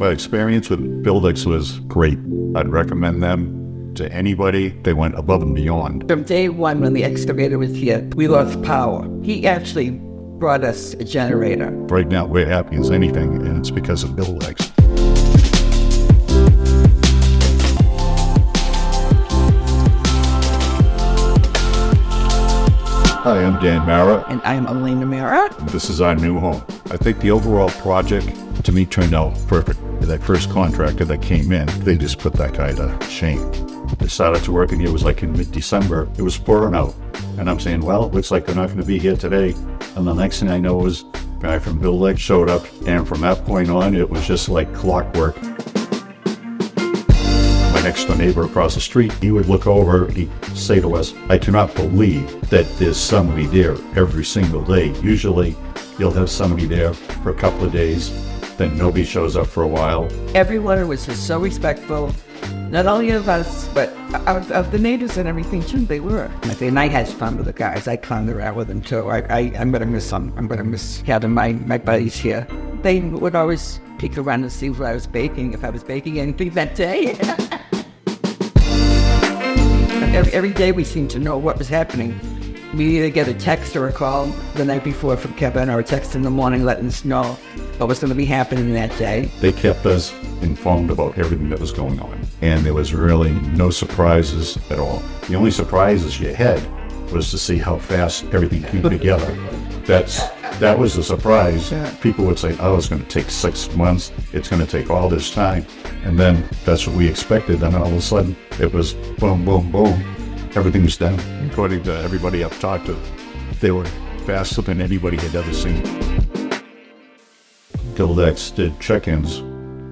My experience with BuildX was great. I'd recommend them to anybody. They went above and beyond. From day one, when the excavator was here, we lost power. He actually brought us a generator. Right now, we're happy as anything, and it's because of BuildX. Hi, I'm Dan Marra. And I am Elena Marra. This is our new home. I think the overall project, to me, turned out perfect. That first contractor that came in, they just put that guy to shame. They started to work, and it was like in mid-December. It was pouring out. And I'm saying, well, looks like they're not going to be here today. And the next thing I know was a guy from BuildX showed up. And from that point on, it was just like clockwork. My next door neighbor across the street, he would look over and he'd say to us, I cannot believe that there's somebody there every single day. Usually you'll have somebody there for a couple of days, then nobody shows up for a while. Everyone was just so respectful, not only of us, but of the neighbors and everything too. They were. And I had fun with the guys. I clung around with them too. I'm going to miss them. I'm going to miss having my buddies here. They would always peek around and see what I was baking, if I was baking anything that day. Every day we seemed to know what was happening. We either get a text or a call the night before from Kevin, or a text in the morning letting us know what was going to be happening that day. They kept us informed about everything that was going on. And there was really no surprises at all. The only surprises you had was to see how fast everything came together. That was a surprise. Yeah. People would say, oh, it's going to take 6 months. It's going to take all this time. And then that's what we expected. And all of a sudden, it was boom, boom, boom. Everything was done. According to everybody I've talked to, they were faster than anybody had ever seen. BuildX did check-ins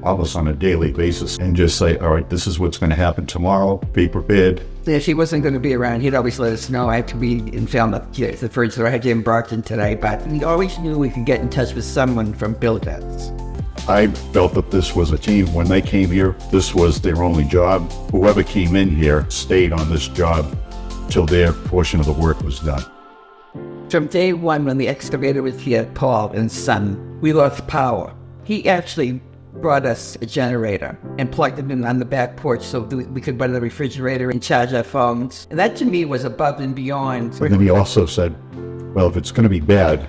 almost on a daily basis and just say, all right, this is what's going to happen tomorrow. Be prepared. If he wasn't going to be around, he'd always let us know. I have to be in Falmouth, the fridge, so I had to in Brockton today. But we always knew we could get in touch with someone from BuildX. I felt that this was a team. When they came here, this was their only job. Whoever came in here stayed on this job till their portion of the work was done. From day one, when the excavator was here, Paul and son, we lost power. He actually brought us a generator and plugged it in on the back porch so we could run the refrigerator and charge our phones. And that to me was above and beyond. And then he also said, well, if it's going to be bad,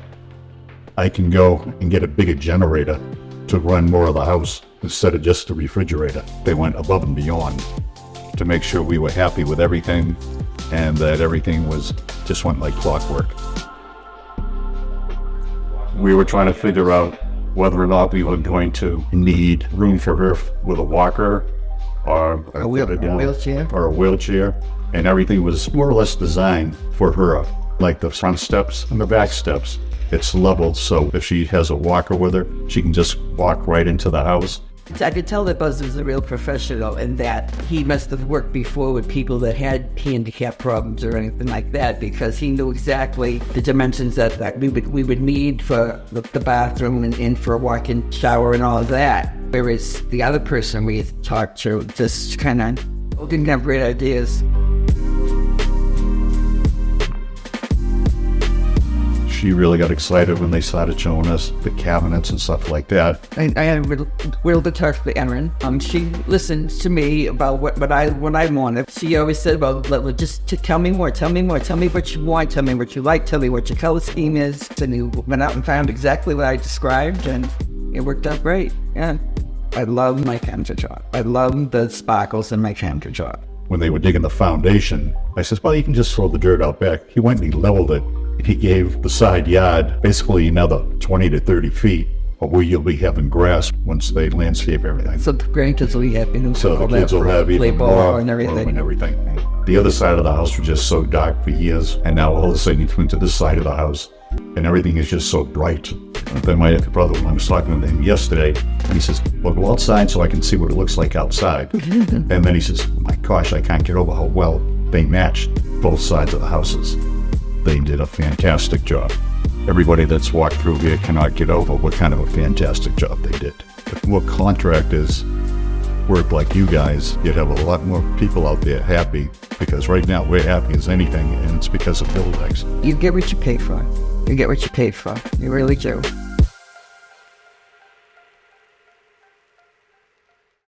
I can go and get a bigger generator to run more of the house instead of just the refrigerator. They went above and beyond to make sure we were happy with everything and that everything just went like clockwork. We were trying to figure out whether or not we were going to need room for her with a walker or a wheelchair. Or a wheelchair. And everything was more or less designed for her, like the front steps and the back steps. It's leveled, so if she has a walker with her, she can just walk right into the house. I could tell that Buzz was a real professional and that he must have worked before with people that had handicap problems or anything like that, because he knew exactly the dimensions that we would need for the bathroom and for a walk-in shower and all of that. Whereas the other person we talked to just kind of didn't have great ideas. She really got excited when they started showing us the cabinets and stuff like that. I had a little bit talk to Erin. She listened to me about what I wanted. She always said, well, just tell me more, tell me what you want, tell me what you like, tell me what your color scheme is. And he went out and found exactly what I described, and it worked out great. Yeah, I love my counter job. I love the sparkles in my counter job. When they were digging the foundation, I said, well, you can just throw the dirt out back. He went and he leveled it. He gave the side yard basically another 20 to 30 feet of where you'll be having grass once they landscape everything. So the grandkids will be happy. So the kids will have even more and everything. The other side of the house was just so dark for years, and now all of a sudden you come to this side of the house, and everything is just so bright. And then my brother, when I was talking to him yesterday, he says, well, go outside so I can see what it looks like outside. And then he says, my gosh, I can't get over how well they matched both sides of the houses. They did a fantastic job. Everybody that's walked through here cannot get over what kind of a fantastic job they did. If more contractors worked like you guys, you'd have a lot more people out there happy, because right now we're happy as anything, and it's because of BuildX. You get what you pay for. You get what you pay for. You really do.